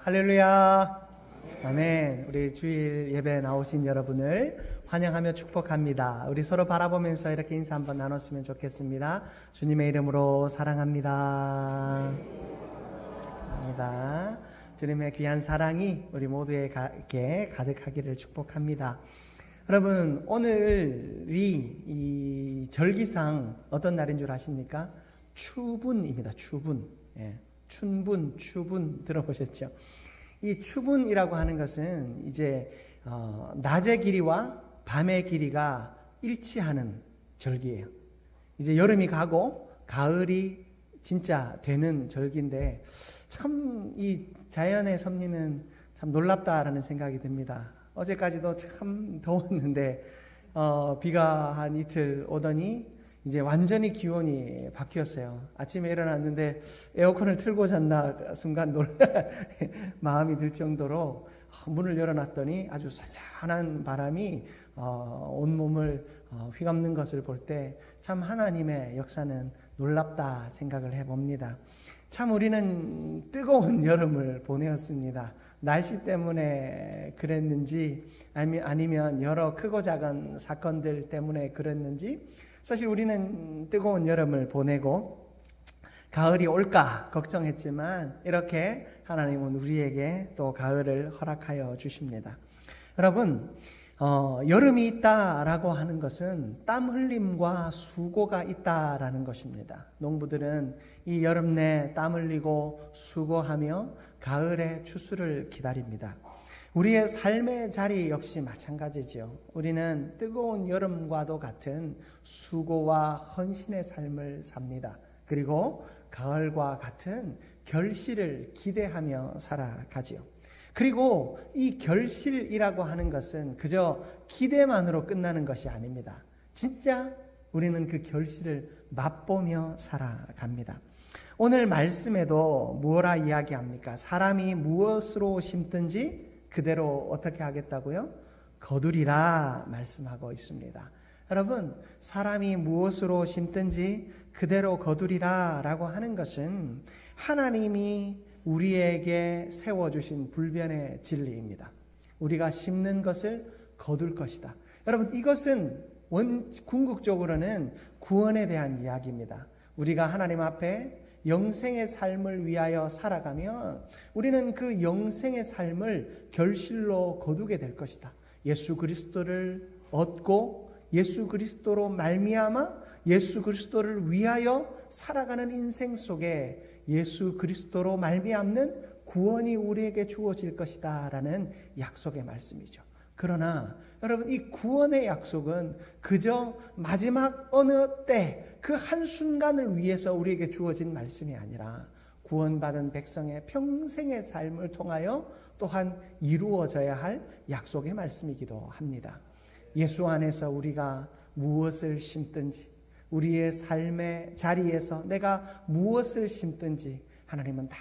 할렐루야. 아멘. 우리 주일 예배 나오신 여러분을 환영하며 축복합니다. 우리 서로 바라보면서 이렇게 인사 한번 나눴으면 좋겠습니다. 주님의 이름으로 사랑합니다. 감사합니다. 주님의 귀한 사랑이 우리 모두에게 가득하기를 축복합니다. 여러분, 오늘이 이 절기상 어떤 날인 줄 아십니까? 추분입니다. 추분. 예. 춘분, 추분 들어보셨죠? 이 추분이라고 하는 것은 이제 낮의 길이와 밤의 길이가 일치하는 절기예요. 이제 여름이 가고 가을이 진짜 되는 절기인데 참 이 자연의 섭리는 참 놀랍다라는 생각이 듭니다. 어제까지도 참 더웠는데 비가 한 이틀 오더니 이제 완전히 기온이 바뀌었어요. 아침에 일어났는데 에어컨을 틀고 잤나 순간 마음이 들 정도로 문을 열어놨더니 아주 선선한 바람이 온몸을 휘감는 것을 볼 때 참 하나님의 역사는 놀랍다 생각을 해봅니다. 참 우리는 뜨거운 여름을 보내었습니다. 날씨 때문에 그랬는지 아니면 여러 크고 작은 사건들 때문에 그랬는지 사실 우리는 뜨거운 여름을 보내고 가을이 올까 걱정했지만 이렇게 하나님은 우리에게 또 가을을 허락하여 주십니다. 여러분, 여름이 있다라고 하는 것은 땀 흘림과 수고가 있다라는 것입니다. 농부들은 이 여름 내 땀 흘리고 수고하며 가을의 추수를 기다립니다. 우리의 삶의 자리 역시 마찬가지죠. 우리는 뜨거운 여름과도 같은 수고와 헌신의 삶을 삽니다. 그리고 가을과 같은 결실을 기대하며 살아가지요. 그리고 이 결실이라고 하는 것은 그저 기대만으로 끝나는 것이 아닙니다. 진짜 우리는 그 결실을 맛보며 살아갑니다. 오늘 말씀에도 무엇라 이야기합니까? 사람이 무엇으로 심든지 그대로 어떻게 하겠다고요? 거두리라 말씀하고 있습니다. 여러분, 사람이 무엇으로 심든지 그대로 거두리라 라고 하는 것은 하나님이 우리에게 세워주신 불변의 진리입니다. 우리가 심는 것을 거둘 것이다. 여러분, 이것은 궁극적으로는 구원에 대한 이야기입니다. 우리가 하나님 앞에 영생의 삶을 위하여 살아가면 우리는 그 영생의 삶을 결실로 거두게 될 것이다. 예수 그리스도를 얻고 예수 그리스도로 말미암아 예수 그리스도를 위하여 살아가는 인생 속에 예수 그리스도로 말미암는 구원이 우리에게 주어질 것이다 라는 약속의 말씀이죠. 그러나 여러분, 이 구원의 약속은 그저 마지막 어느 때 그 한순간을 위해서 우리에게 주어진 말씀이 아니라 구원받은 백성의 평생의 삶을 통하여 또한 이루어져야 할 약속의 말씀이기도 합니다. 예수 안에서 우리가 무엇을 심든지, 우리의 삶의 자리에서 내가 무엇을 심든지 하나님은 다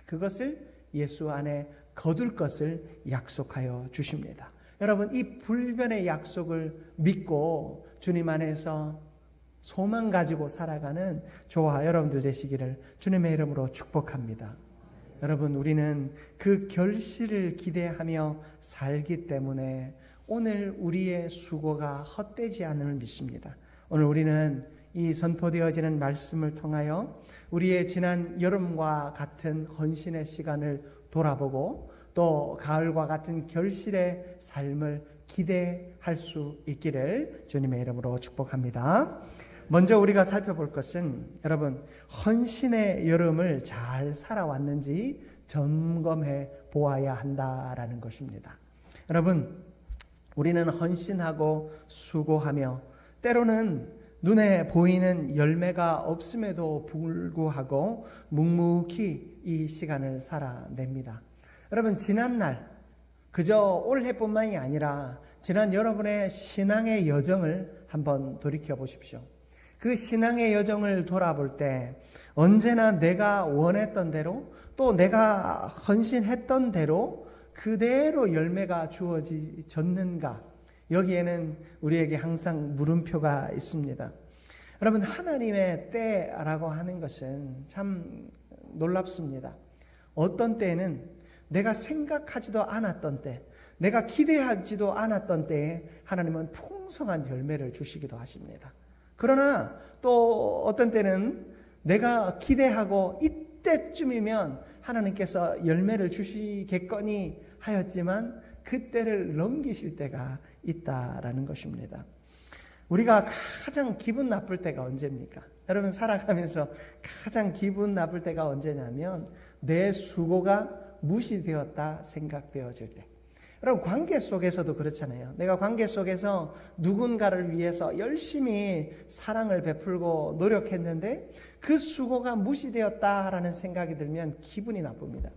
그것을 예수 안에 거둘 것을 약속하여 주십니다. 여러분, 이 불변의 약속을 믿고 주님 안에서 소망 가지고 살아가는 저와 여러분들 되시기를 주님의 이름으로 축복합니다. 여러분, 우리는 그 결실을 기대하며 살기 때문에 오늘 우리의 수고가 헛되지 않음을 믿습니다. 오늘 우리는 이 선포되어지는 말씀을 통하여 우리의 지난 여름과 같은 헌신의 시간을 돌아보고 또 가을과 같은 결실의 삶을 기대할 수 있기를 주님의 이름으로 축복합니다. 먼저 우리가 살펴볼 것은 여러분, 헌신의 여름을 잘 살아왔는지 점검해 보아야 한다라는 것입니다. 여러분, 우리는 헌신하고 수고하며 때로는 눈에 보이는 열매가 없음에도 불구하고 묵묵히 이 시간을 살아냅니다. 여러분, 지난날 그저 올해뿐만이 아니라 지난 여러분의 신앙의 여정을 한번 돌이켜 보십시오. 그 신앙의 여정을 돌아볼 때 언제나 내가 원했던 대로 또 내가 헌신했던 대로 그대로 열매가 주어졌는가? 여기에는 우리에게 항상 물음표가 있습니다. 여러분, 하나님의 때라고 하는 것은 참 놀랍습니다. 어떤 때는 내가 생각하지도 않았던 때, 내가 기대하지도 않았던 때에 하나님은 풍성한 열매를 주시기도 하십니다. 그러나 또 어떤 때는 내가 기대하고 이때쯤이면 하나님께서 열매를 주시겠거니 하였지만 그때를 넘기실 때가 있다라는 것입니다. 우리가 가장 기분 나쁠 때가 언제입니까? 여러분, 살아가면서 가장 기분 나쁠 때가 언제냐면 내 수고가 무시되었다 생각되어질 때. 여러분, 관계 속에서도 그렇잖아요. 내가 관계 속에서 누군가를 위해서 열심히 사랑을 베풀고 노력했는데 그 수고가 무시되었다라는 생각이 들면 기분이 나쁩니다.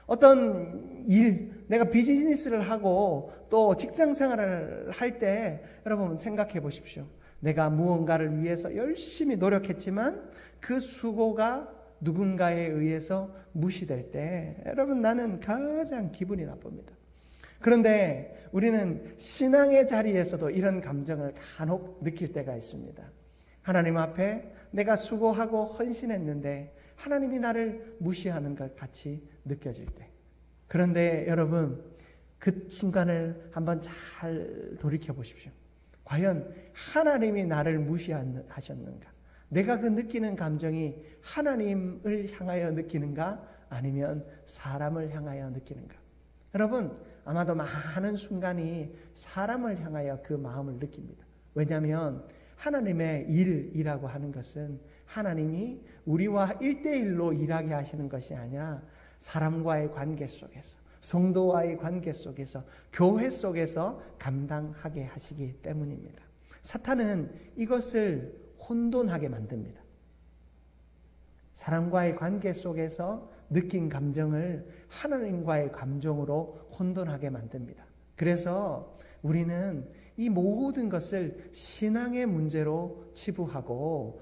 어떤 일, 내가 비즈니스를 하고 또 직장 생활을 할 때 여러분 생각해 보십시오. 내가 무언가를 위해서 열심히 노력했지만 그 수고가 누군가에 의해서 무시될 때 여러분 나는 가장 기분이 나쁩니다. 그런데 우리는 신앙의 자리에서도 이런 감정을 간혹 느낄 때가 있습니다. 하나님 앞에 내가 수고하고 헌신했는데 하나님이 나를 무시하는 것 같이 느껴질 때. 그런데 여러분 그 순간을 한번 잘 돌이켜 보십시오. 과연 하나님이 나를 무시하셨는가? 내가 그 느끼는 감정이 하나님을 향하여 느끼는가? 아니면 사람을 향하여 느끼는가? 여러분 아마도 많은 순간이 사람을 향하여 그 마음을 느낍니다. 왜냐하면 하나님의 일이라고 하는 것은 하나님이 우리와 1대1로 일하게 하시는 것이 아니라 사람과의 관계 속에서, 성도와의 관계 속에서, 교회 속에서 감당하게 하시기 때문입니다. 사탄은 이것을 혼돈하게 만듭니다. 사람과의 관계 속에서 느낀 감정을 하나님과의 감정으로 혼돈하게 만듭니다. 그래서 우리는 이 모든 것을 신앙의 문제로 치부하고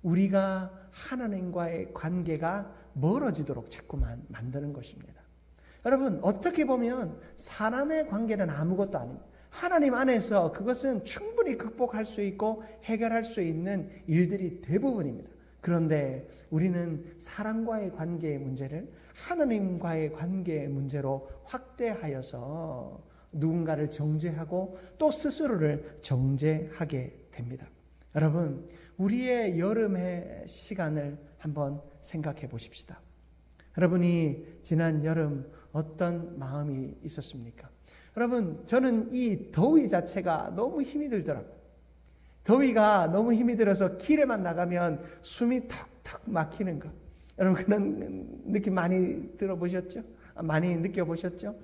우리가 하나님과의 관계가 멀어지도록 자꾸만 만드는 것입니다. 여러분 어떻게 보면 사람의 관계는 아무것도 아닙니다. 하나님 안에서 그것은 충분히 극복할 수 있고 해결할 수 있는 일들이 대부분입니다. 그런데 우리는 사람과의 관계의 문제를 하나님과의 관계의 문제로 확대하여서 누군가를 정죄하고 또 스스로를 정죄하게 됩니다. 여러분, 우리의 여름의 시간을 한번 생각해 보십시다. 여러분이 지난 여름 어떤 마음이 있었습니까? 여러분, 저는 이 더위 자체가 너무 힘이 들더라고요. 더위가 너무 힘이 들어서 길에만 나가면 숨이 턱턱 막히는 것. 여러분 그런 느낌 많이 들어보셨죠? 많이 느껴보셨죠?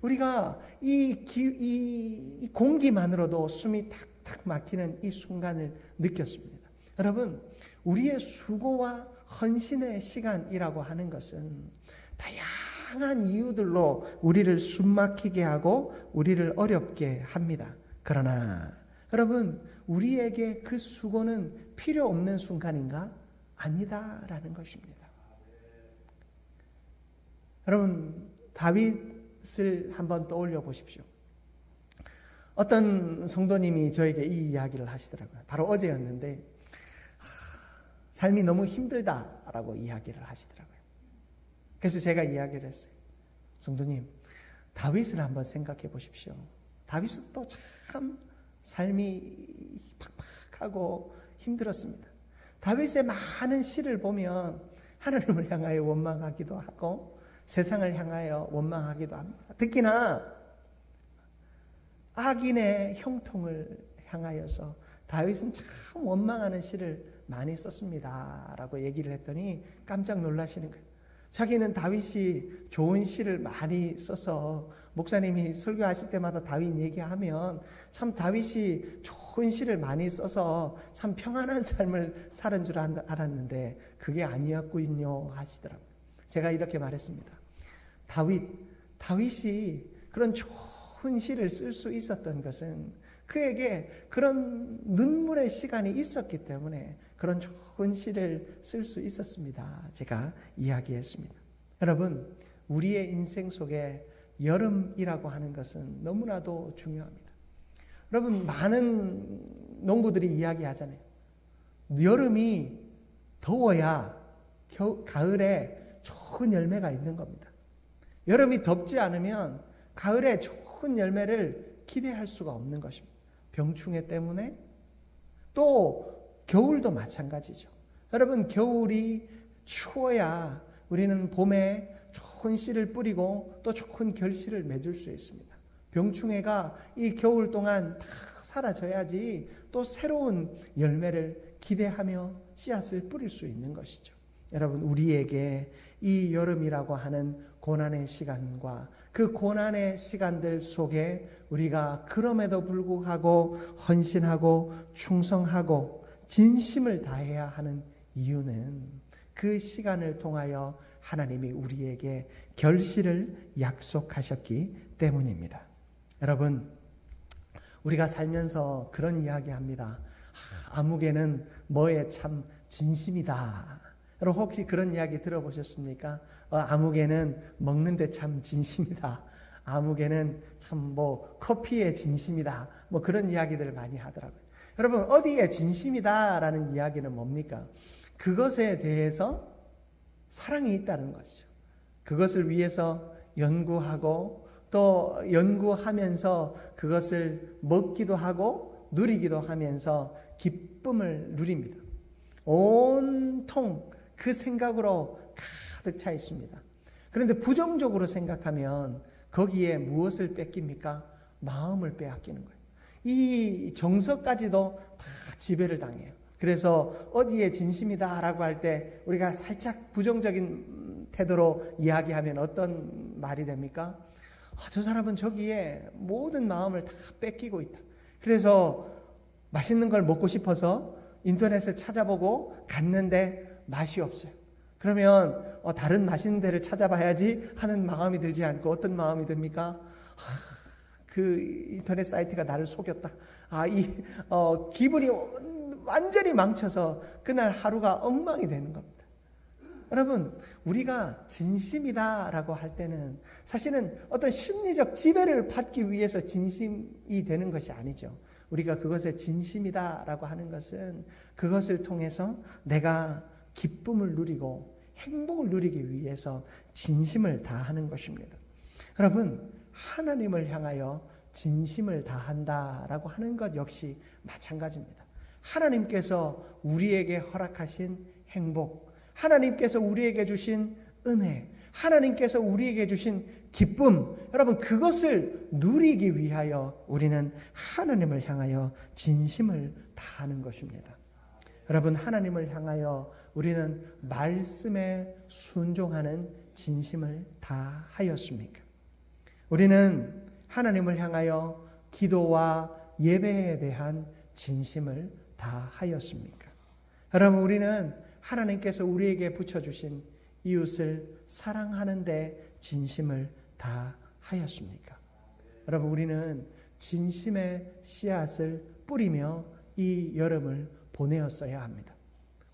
우리가 이 공기만으로도 숨이 탁탁 막히는 이 순간을 느꼈습니다. 여러분, 우리의 수고와 헌신의 시간이라고 하는 것은 다양한 이유들로 우리를 숨막히게 하고 우리를 어렵게 합니다. 그러나 여러분, 우리에게 그 수고는 필요 없는 순간인가? 아니다라는 것입니다. 여러분, 다윗을 한번 떠올려 보십시오. 어떤 성도님이 저에게 이 이야기를 하시더라고요. 바로 어제였는데 삶이 너무 힘들다라고 이야기를 하시더라고요. 그래서 제가 이야기를 했어요. 성도님, 다윗을 한번 생각해 보십시오. 다윗은 또 참 삶이 팍팍하고 힘들었습니다. 다윗의 많은 시를 보면 하나님을 향하여 원망하기도 하고 세상을 향하여 원망하기도 합니다. 특히나 악인의 형통을 향하여서 다윗은 참 원망하는 시를 많이 썼습니다 라고 얘기를 했더니 깜짝 놀라시는 거예요. 자기는 다윗이 좋은 시를 많이 써서 목사님이 설교하실 때마다 다윗 얘기하면 참 다윗이 좋은 시를 많이 써서 참 평안한 삶을 사는 줄 알았는데 그게 아니었군요 하시더라고요. 제가 이렇게 말했습니다. 다윗이 그런 좋은 시를 쓸 수 있었던 것은 그에게 그런 눈물의 시간이 있었기 때문에 그런 좋은 시를 쓸 수 있었습니다. 제가 이야기했습니다. 여러분, 우리의 인생 속에 여름이라고 하는 것은 너무나도 중요합니다. 여러분, 많은 농부들이 이야기하잖아요. 여름이 더워야 가을에 좋은 열매가 있는 겁니다. 여름이 덥지 않으면 가을에 좋은 열매를 기대할 수가 없는 것입니다. 병충해 때문에. 또 겨울도 마찬가지죠. 여러분, 겨울이 추워야 우리는 봄에 좋은 씨를 뿌리고 또 좋은 결실을 맺을 수 있습니다. 병충해가 이 겨울 동안 다 사라져야지 또 새로운 열매를 기대하며 씨앗을 뿌릴 수 있는 것이죠. 여러분, 우리에게 이 여름이라고 하는 고난의 시간과 그 고난의 시간들 속에 우리가 그럼에도 불구하고 헌신하고 충성하고 진심을 다해야 하는 이유는 그 시간을 통하여 하나님이 우리에게 결실을 약속하셨기 때문입니다. 여러분, 우리가 살면서 그런 이야기 합니다. 아무개는 뭐에 참 진심이다. 여러분, 혹시 그런 이야기 들어보셨습니까? 아무개는 먹는데 참 진심이다. 아무개는 참 커피에 진심이다. 그런 이야기들을 많이 하더라고요. 여러분, 어디에 진심이다라는 이야기는 뭡니까? 그것에 대해서 사랑이 있다는 것이죠. 그것을 위해서 연구하고 또 연구하면서 그것을 먹기도 하고 누리기도 하면서 기쁨을 누립니다. 온통 그 생각으로 가득 차 있습니다. 그런데 부정적으로 생각하면 거기에 무엇을 뺏깁니까? 마음을 빼앗기는 거예요. 이 정서까지도 다 지배를 당해요. 그래서 어디에 진심이다라고 할 때 우리가 살짝 부정적인 태도로 이야기하면 어떤 말이 됩니까? 저 사람은 저기에 모든 마음을 다 뺏기고 있다. 그래서 맛있는 걸 먹고 싶어서 인터넷을 찾아보고 갔는데 맛이 없어요. 그러면 다른 맛있는 데를 찾아봐야지 하는 마음이 들지 않고 어떤 마음이 듭니까? 그 인터넷 사이트가 나를 속였다. 기분이 완전히 망쳐서 그날 하루가 엉망이 되는 겁니다. 여러분, 우리가 진심이다라고 할 때는 사실은 어떤 심리적 지배를 받기 위해서 진심이 되는 것이 아니죠. 우리가 그것에 진심이다라고 하는 것은 그것을 통해서 내가 기쁨을 누리고 행복을 누리기 위해서 진심을 다하는 것입니다. 여러분, 하나님을 향하여 진심을 다한다라고 하는 것 역시 마찬가지입니다. 하나님께서 우리에게 허락하신 행복, 하나님께서 우리에게 주신 은혜, 하나님께서 우리에게 주신 기쁨, 여러분, 그것을 누리기 위하여 우리는 하나님을 향하여 진심을 다하는 것입니다. 여러분, 하나님을 향하여 우리는 말씀에 순종하는 진심을 다하였습니까? 우리는 하나님을 향하여 기도와 예배에 대한 진심을 다하였습니까? 여러분, 우리는 하나님께서 우리에게 붙여주신 이웃을 사랑하는 데 진심을 다하였습니까? 여러분, 우리는 진심의 씨앗을 뿌리며 이 여름을 보내었어야 합니다.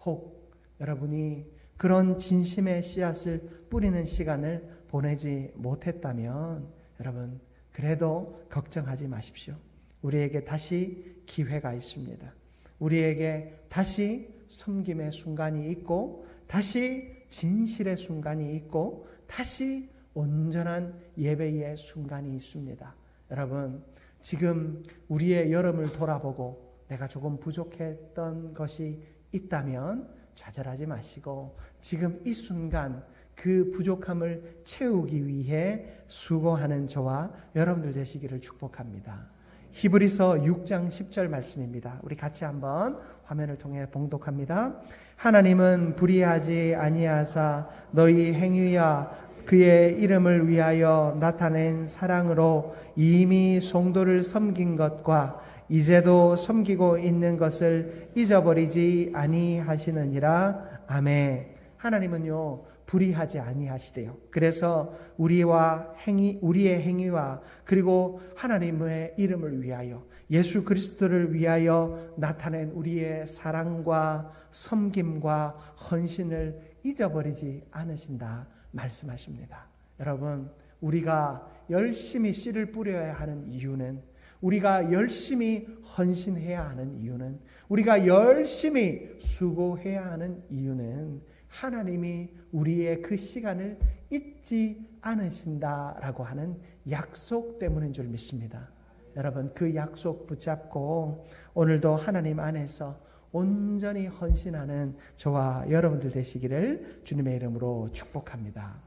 혹 여러분이 그런 진심의 씨앗을 뿌리는 시간을 보내지 못했다면 여러분, 그래도 걱정하지 마십시오. 우리에게 다시 기회가 있습니다. 우리에게 다시 섬김의 순간이 있고 다시 진실의 순간이 있고 다시 온전한 예배의 순간이 있습니다. 여러분, 지금 우리의 여름을 돌아보고 내가 조금 부족했던 것이 있다면 좌절하지 마시고 지금 이 순간 그 부족함을 채우기 위해 수고하는 저와 여러분들 되시기를 축복합니다. 히브리서 6장 10절 말씀입니다. 우리 같이 한번 화면을 통해 봉독합니다. 하나님은 불의하지 아니하사 너희 행위와 그의 이름을 위하여 나타낸 사랑으로 이미 성도를 섬긴 것과 이제도 섬기고 있는 것을 잊어버리지 아니하시느니라. 아멘. 하나님은요, 불의하지 아니하시대요. 그래서 우리의 행위와 그리고 하나님의 이름을 위하여 예수 그리스도를 위하여 나타낸 우리의 사랑과 섬김과 헌신을 잊어버리지 않으신다 말씀하십니다. 여러분, 우리가 열심히 씨를 뿌려야 하는 이유는, 우리가 열심히 헌신해야 하는 이유는, 우리가 열심히 수고해야 하는 이유는 하나님이 우리의 그 시간을 잊지 않으신다라고 하는 약속 때문인 줄 믿습니다. 여러분, 그 약속 붙잡고 오늘도 하나님 안에서 온전히 헌신하는 저와 여러분들 되시기를 주님의 이름으로 축복합니다.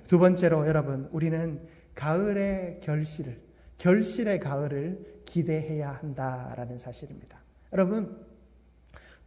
두 번째로 여러분, 우리는 가을의 결실의 가을을 기대해야 한다라는 사실입니다. 여러분,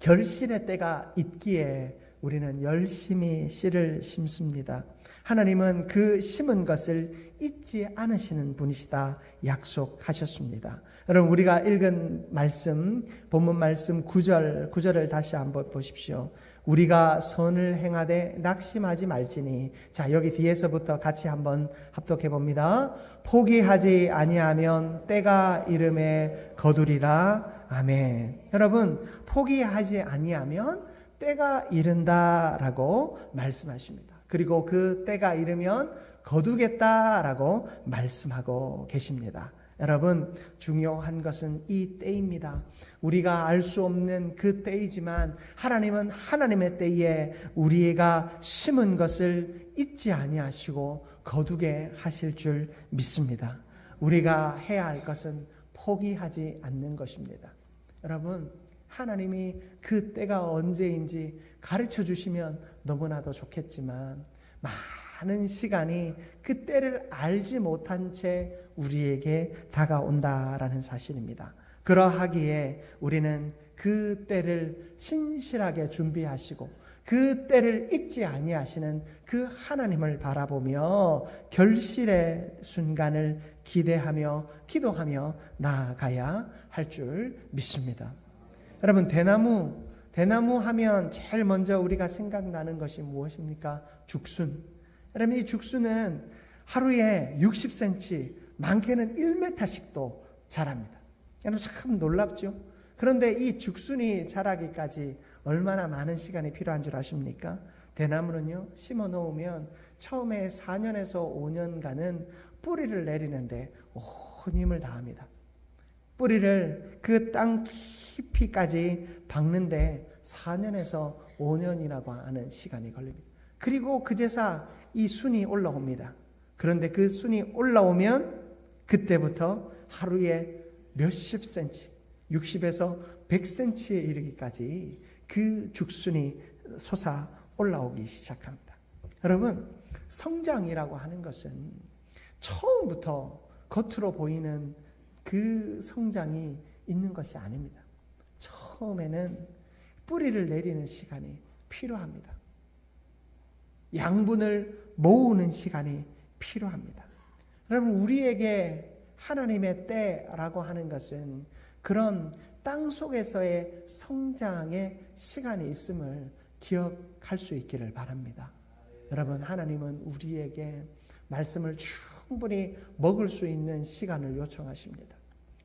결실의 때가 있기에 우리는 열심히 씨를 심습니다. 하나님은 그 심은 것을 잊지 않으시는 분이시다 약속하셨습니다. 여러분, 우리가 읽은 말씀, 본문 말씀 9절을 다시 한번 보십시오. 우리가 선을 행하되 낙심하지 말지니. 자, 여기 뒤에서부터 같이 한번 합독해 봅니다. 포기하지 아니하면 때가 이름에 거두리라. 아멘. 여러분, 포기하지 아니하면 때가 이른다라고 말씀하십니다. 그리고 그 때가 이르면 거두겠다라고 말씀하고 계십니다. 여러분, 중요한 것은 이 때입니다. 우리가 알 수 없는 그 때이지만 하나님은 하나님의 때에 우리가 심은 것을 잊지 아니하시고 거두게 하실 줄 믿습니다. 우리가 해야 할 것은 포기하지 않는 것입니다. 여러분, 하나님이 그 때가 언제인지 가르쳐 주시면 너무나도 좋겠지만 많은 시간이 그 때를 알지 못한 채 우리에게 다가온다라는 사실입니다. 그러하기에 우리는 그 때를 신실하게 준비하시고 그 때를 잊지 아니하시는 그 하나님을 바라보며 결실의 순간을 기대하며 기도하며 나아가야 할 줄 믿습니다. 여러분, 대나무 하면 제일 먼저 우리가 생각나는 것이 무엇입니까? 죽순. 여러분, 이 죽순은 하루에 60cm, 많게는 1m씩도 자랍니다. 여러분, 참 놀랍죠? 그런데 이 죽순이 자라기까지 얼마나 많은 시간이 필요한 줄 아십니까? 대나무는요, 심어 놓으면 처음에 4년에서 5년간은 뿌리를 내리는데 온 힘을 다합니다. 뿌리를 그 땅 깊이까지 박는데 4년에서 5년이라고 하는 시간이 걸립니다. 그리고 그제서 이 순이 올라옵니다. 그런데 그 순이 올라오면 그때부터 하루에 몇십 센치, 60에서 100cm에 이르기까지 그 죽순이 솟아 올라오기 시작합니다. 여러분, 성장이라고 하는 것은 처음부터 겉으로 보이는 그 성장이 있는 것이 아닙니다. 처음에는 뿌리를 내리는 시간이 필요합니다. 양분을 모으는 시간이 필요합니다. 여러분, 우리에게 하나님의 때라고 하는 것은 그런 땅 속에서의 성장의 시간이 있음을 기억할 수 있기를 바랍니다. 여러분, 하나님은 우리에게 말씀을 충분히 먹을 수 있는 시간을 요청하십니다.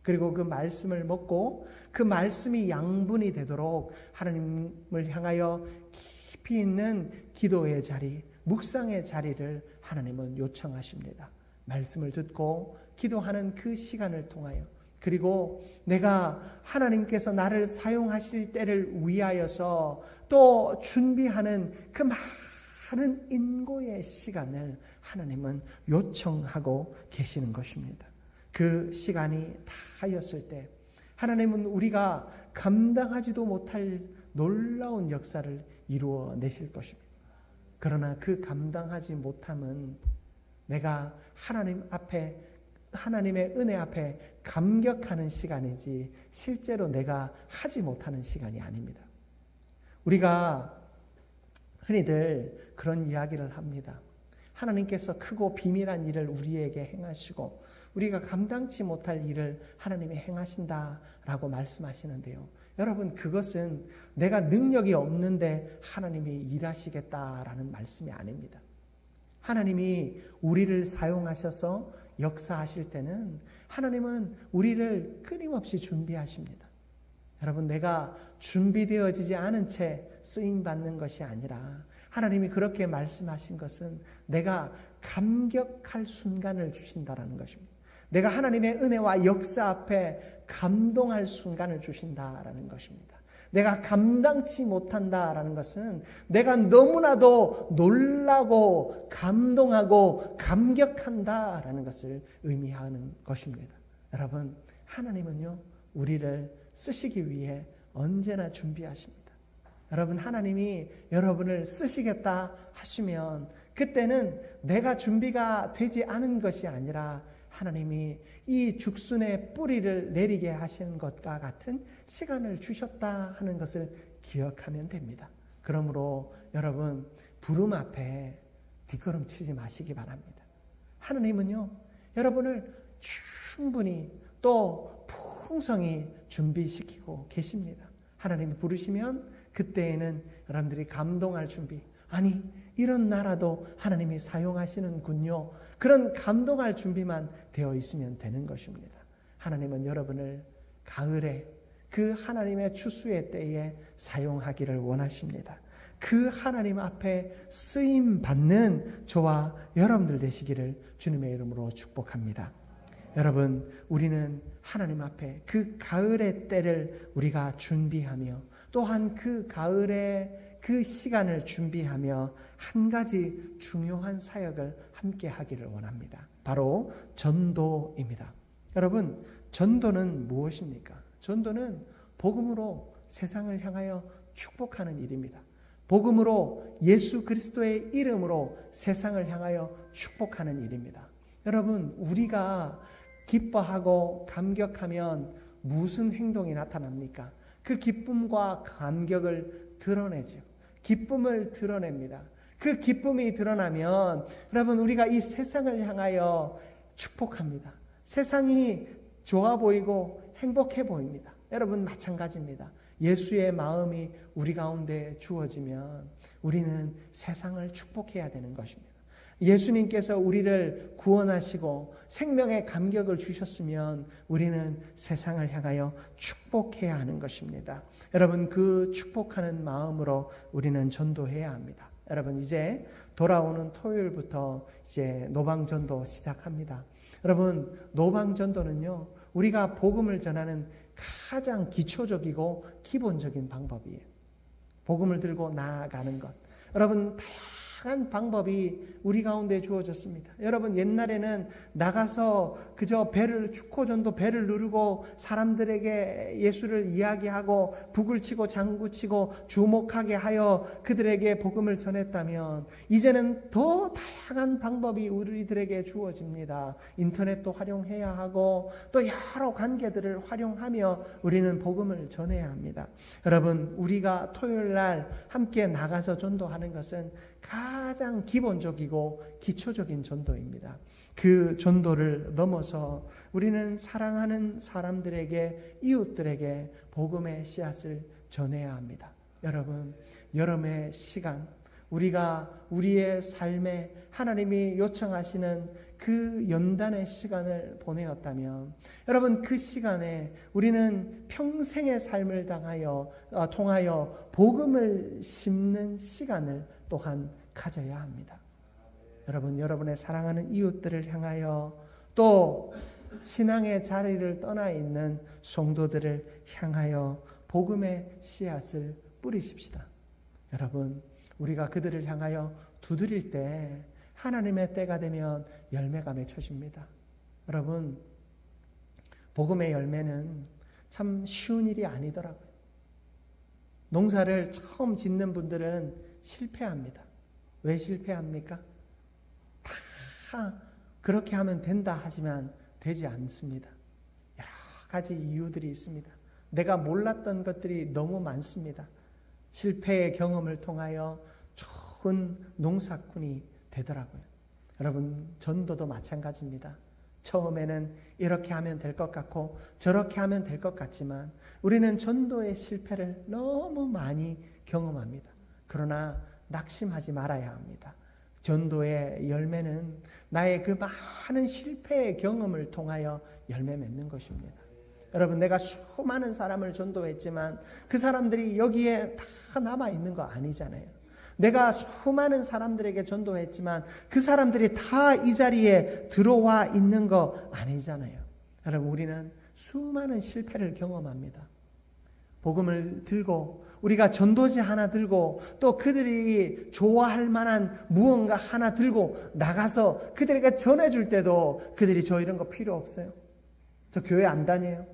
그리고 그 말씀을 먹고 그 말씀이 양분이 되도록 하나님을 향하여 깊이 있는 기도의 자리, 묵상의 자리를 하나님은 요청하십니다. 말씀을 듣고 기도하는 그 시간을 통하여, 그리고 내가 하나님께서 나를 사용하실 때를 위하여서 또 준비하는 그 많은 인고의 시간을 하나님은 요청하고 계시는 것입니다. 그 시간이 다 하였을 때 하나님은 우리가 감당하지도 못할 놀라운 역사를 이루어 내실 것입니다. 그러나 그 감당하지 못함은 내가 하나님 앞에, 하나님의 은혜 앞에 감격하는 시간이지 실제로 내가 하지 못하는 시간이 아닙니다. 우리가 흔히들 그런 이야기를 합니다. 하나님께서 크고 비밀한 일을 우리에게 행하시고 우리가 감당치 못할 일을 하나님이 행하신다라고 말씀하시는데요. 여러분, 그것은 내가 능력이 없는데 하나님이 일하시겠다라는 말씀이 아닙니다. 하나님이 우리를 사용하셔서 역사하실 때는 하나님은 우리를 끊임없이 준비하십니다. 여러분, 내가 준비되어지지 않은 채 쓰임받는 것이 아니라 하나님이 그렇게 말씀하신 것은 내가 감격할 순간을 주신다라는 것입니다. 내가 하나님의 은혜와 역사 앞에 감동할 순간을 주신다라는 것입니다. 내가 감당치 못한다라는 것은 내가 너무나도 놀라고 감동하고 감격한다라는 것을 의미하는 것입니다. 여러분, 하나님은요, 우리를 쓰시기 위해 언제나 준비하십니다. 여러분, 하나님이 여러분을 쓰시겠다 하시면 그때는 내가 준비가 되지 않은 것이 아니라 하나님이 이 죽순의 뿌리를 내리게 하시는 것과 같은 시간을 주셨다 하는 것을 기억하면 됩니다. 그러므로 여러분, 부름 앞에 뒷걸음치지 마시기 바랍니다. 하나님은요, 여러분을 충분히 또 풍성히 준비시키고 계십니다. 하나님이 부르시면 그때에는 여러분들이 감동할 준비, 아니 이런 나라도 하나님이 사용하시는군요, 그런 감동할 준비만 되어 있으면 되는 것입니다. 하나님은 여러분을 가을에 그 하나님의 추수의 때에 사용하기를 원하십니다. 그 하나님 앞에 쓰임 받는 저와 여러분들 되시기를 주님의 이름으로 축복합니다. 여러분, 우리는 하나님 앞에 그 가을의 때를 우리가 준비하며 또한 그 가을의 그 시간을 준비하며 한 가지 중요한 사역을 함께 하기를 원합니다. 바로 전도입니다. 여러분, 전도는 무엇입니까? 전도는 복음으로 세상을 향하여 축복하는 일입니다. 복음으로 예수 그리스도의 이름으로 세상을 향하여 축복하는 일입니다. 여러분, 우리가 기뻐하고 감격하면 무슨 행동이 나타납니까? 그 기쁨과 감격을 드러내죠. 기쁨을 드러냅니다. 그 기쁨이 드러나면 여러분, 우리가 이 세상을 향하여 축복합니다. 세상이 좋아 보이고 행복해 보입니다. 여러분, 마찬가지입니다. 예수의 마음이 우리 가운데 주어지면 우리는 세상을 축복해야 되는 것입니다. 예수님께서 우리를 구원하시고 생명의 감격을 주셨으면 우리는 세상을 향하여 축복해야 하는 것입니다. 여러분, 그 축복하는 마음으로 우리는 전도해야 합니다. 여러분, 이제 돌아오는 토요일부터 이제 노방전도 시작합니다. 여러분, 노방전도는요, 우리가 복음을 전하는 가장 기초적이고 기본적인 방법이에요. 복음을 들고 나아가는 것. 여러분, 다양한 방법이 우리 가운데 주어졌습니다. 여러분, 옛날에는 나가서 그저 축호전도 배를 누르고 사람들에게 예수를 이야기하고 북을 치고 장구 치고 주목하게 하여 그들에게 복음을 전했다면 이제는 더 다양한 방법이 우리들에게 주어집니다. 인터넷도 활용해야 하고 또 여러 관계들을 활용하며 우리는 복음을 전해야 합니다. 여러분, 우리가 토요일 날 함께 나가서 전도하는 것은 가장 기본적이고 기초적인 전도입니다. 그 전도를 넘어서 우리는 사랑하는 사람들에게, 이웃들에게 복음의 씨앗을 전해야 합니다. 여러분, 여름의 시간, 우리가 우리의 삶에 하나님이 요청하시는 그 연단의 시간을 보내었다면 여러분, 그 시간에 우리는 평생의 삶을 통하여 복음을 심는 시간을 또한 가져야 합니다. 여러분, 여러분의 사랑하는 이웃들을 향하여 또 신앙의 자리를 떠나 있는 성도들을 향하여 복음의 씨앗을 뿌리십시다. 여러분, 우리가 그들을 향하여 두드릴 때 하나님의 때가 되면 열매가 맺혀집니다. 여러분, 복음의 열매는 참 쉬운 일이 아니더라고요. 농사를 처음 짓는 분들은 실패합니다. 왜 실패합니까? 다 그렇게 하면 된다 하지만 되지 않습니다. 여러 가지 이유들이 있습니다. 내가 몰랐던 것들이 너무 많습니다. 실패의 경험을 통하여 좋은 농사꾼이 되더라고요. 여러분, 전도도 마찬가지입니다. 처음에는 이렇게 하면 될 것 같고 저렇게 하면 될 것 같지만 우리는 전도의 실패를 너무 많이 경험합니다. 그러나 낙심하지 말아야 합니다. 전도의 열매는 나의 그 많은 실패의 경험을 통하여 열매 맺는 것입니다. 여러분, 내가 수많은 사람을 전도했지만 그 사람들이 여기에 다 남아있는 거 아니잖아요. 내가 수많은 사람들에게 전도했지만 그 사람들이 다 이 자리에 들어와 있는 거 아니잖아요. 여러분, 우리는 수많은 실패를 경험합니다. 복음을 들고 우리가 전도지 하나 들고 또 그들이 좋아할 만한 무언가 하나 들고 나가서 그들에게 전해줄 때도 그들이 저 이런 거 필요 없어요. 저 교회 안 다녀요.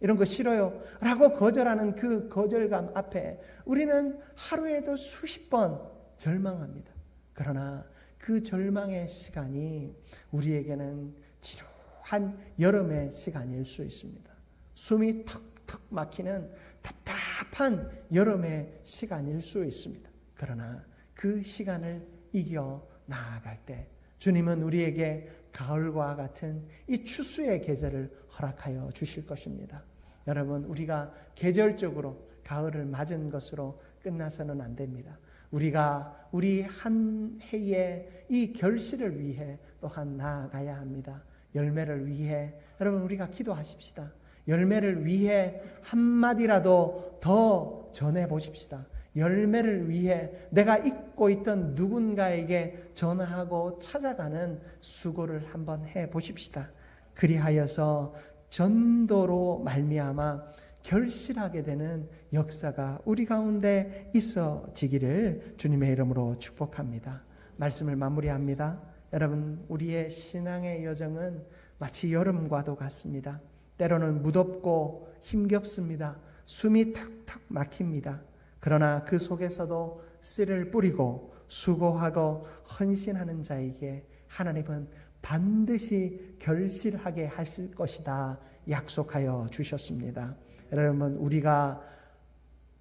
이런 거 싫어요. 라고 거절하는 그 거절감 앞에 우리는 하루에도 수십 번 절망합니다. 그러나 그 절망의 시간이 우리에게는 지루한 여름의 시간일 수 있습니다. 숨이 턱턱 막히는 답답한 여름의 시간일 수 있습니다. 그러나 그 시간을 이겨 나아갈 때 주님은 우리에게 가을과 같은 이 추수의 계절을 허락하여 주실 것입니다. 여러분, 우리가 계절적으로 가을을 맞은 것으로 끝나서는 안 됩니다. 우리가 우리 한 해의 이 결실을 위해 또한 나아가야 합니다. 열매를 위해 여러분 우리가 기도하십시다. 열매를 위해 한마디라도 더 전해보십시다. 열매를 위해 내가 잊고 있던 누군가에게 전화하고 찾아가는 수고를 한번 해보십시다. 그리하여서 전도로 말미암아 결실하게 되는 역사가 우리 가운데 있어지기를 주님의 이름으로 축복합니다. 말씀을 마무리합니다. 여러분, 우리의 신앙의 여정은 마치 여름과도 같습니다. 때로는 무덥고 힘겹습니다. 숨이 탁탁 막힙니다. 그러나 그 속에서도 씨를 뿌리고 수고하고 헌신하는 자에게 하나님은 반드시 결실하게 하실 것이다 약속하여 주셨습니다. 여러분, 우리가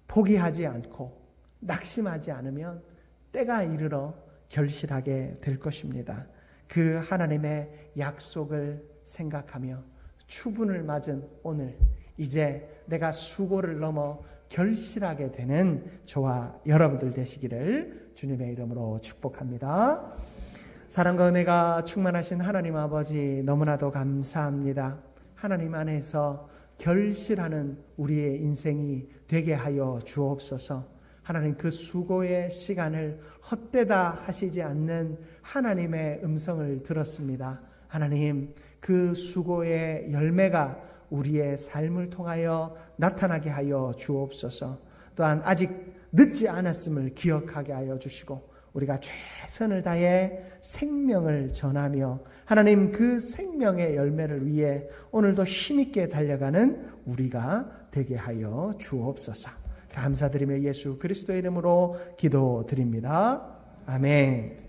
포기하지 않고 낙심하지 않으면 때가 이르러 결실하게 될 것입니다. 그 하나님의 약속을 생각하며 추분을 맞은 오늘, 이제 내가 수고를 넘어 결실하게 되는 저와 여러분들 되시기를 주님의 이름으로 축복합니다. 사랑과 은혜가 충만하신 하나님 아버지, 너무나도 감사합니다. 하나님 안에서 결실하는 우리의 인생이 되게 하여 주옵소서. 하나님, 그 수고의 시간을 헛되다 하시지 않는 하나님의 음성을 들었습니다. 하나님, 그 수고의 열매가 우리의 삶을 통하여 나타나게 하여 주옵소서. 또한 아직 늦지 않았음을 기억하게 하여 주시고 우리가 최선을 다해 생명을 전하며 하나님, 그 생명의 열매를 위해 오늘도 힘있게 달려가는 우리가 되게 하여 주옵소서. 감사드리며 예수 그리스도의 이름으로 기도드립니다. 아멘.